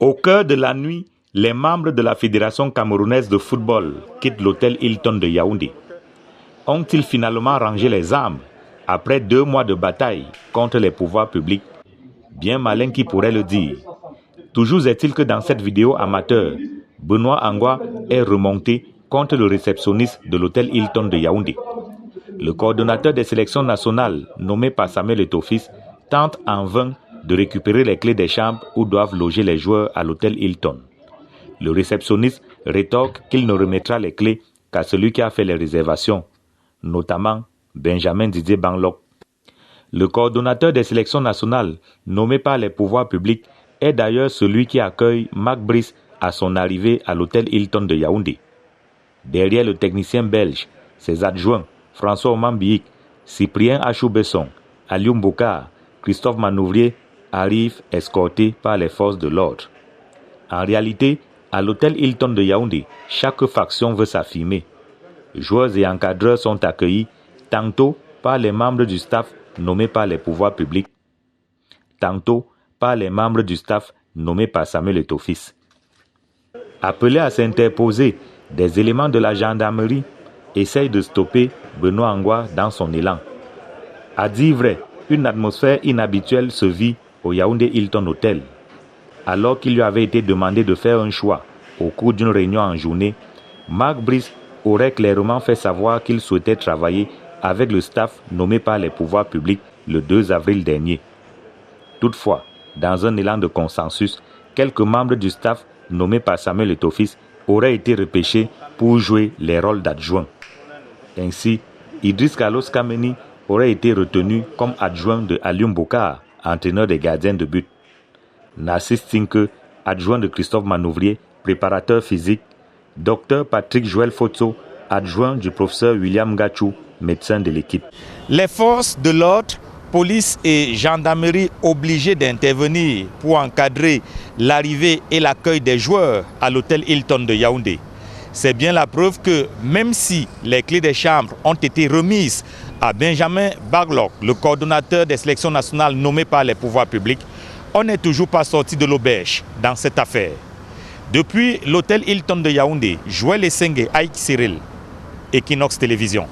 Au cœur de la nuit, les membres de la Fédération camerounaise de football quittent l'hôtel Hilton de Yaoundé. Ont-ils finalement rangé les armes après 2 mois de bataille contre les pouvoirs publics? Bien malin qui pourrait le dire. Toujours est-il que dans cette vidéo amateur, Benoît Angwa est remonté contre le réceptionniste de l'hôtel Hilton de Yaoundé. Le coordonnateur des sélections nationales, nommé par Samuel Eto'o-Fils, tente en vain de récupérer les clés des chambres où doivent loger les joueurs à l'hôtel Hilton. Le réceptionniste rétorque qu'il ne remettra les clés qu'à celui qui a fait les réservations, notamment Benjamin Didier Banlok. Le coordonnateur des sélections nationales, nommé par les pouvoirs publics, est d'ailleurs celui qui accueille Marc Brice à son arrivée à l'hôtel Hilton de Yaoundé. Derrière le technicien belge, ses adjoints, François Omambiyik, Cyprien Achou-Besson, Alioum Bokar, Christophe Manouvrier arrivent escortés par les forces de l'ordre. En réalité, à l'hôtel Hilton de Yaoundé, chaque faction veut s'affirmer. Joueurs et encadreurs sont accueillis tantôt par les membres du staff nommés par les pouvoirs publics, tantôt par les membres du staff nommés par Samuel Eto'o-Fils. Appelés à s'interposer, des éléments de la gendarmerie essayent de stopper Benoît Angwa dans son élan. À dire vrai, une atmosphère inhabituelle se vit au Yaoundé Hilton Hotel. Alors qu'il lui avait été demandé de faire un choix au cours d'une réunion en journée, Marc Brice aurait clairement fait savoir qu'il souhaitait travailler avec le staff nommé par les pouvoirs publics le 2 avril dernier. Toutefois, dans un élan de consensus, quelques membres du staff nommés par Samuel Eto'o-Fils auraient été repêchés pour jouer les rôles d'adjoints. Ainsi, Idriss Carlos Kameni aurait été retenu comme adjoint de Alioum Bokar, entraîneur des gardiens de but. Narcisse Tinke, adjoint de Christophe Manouvrier, préparateur physique. Dr Patrick Joël Fotso, adjoint du professeur William Gachou, médecin de l'équipe. Les forces de l'ordre, police et gendarmerie obligées d'intervenir pour encadrer l'arrivée et l'accueil des joueurs à l'hôtel Hilton de Yaoundé. C'est bien la preuve que même si les clés des chambres ont été remises à Benjamin Banlok, le coordonnateur des sélections nationales nommé par les pouvoirs publics, on n'est toujours pas sorti de l'auberge dans cette affaire. Depuis l'hôtel Hilton de Yaoundé, Joël Essenge, Aïk Cyril, Equinox Télévision.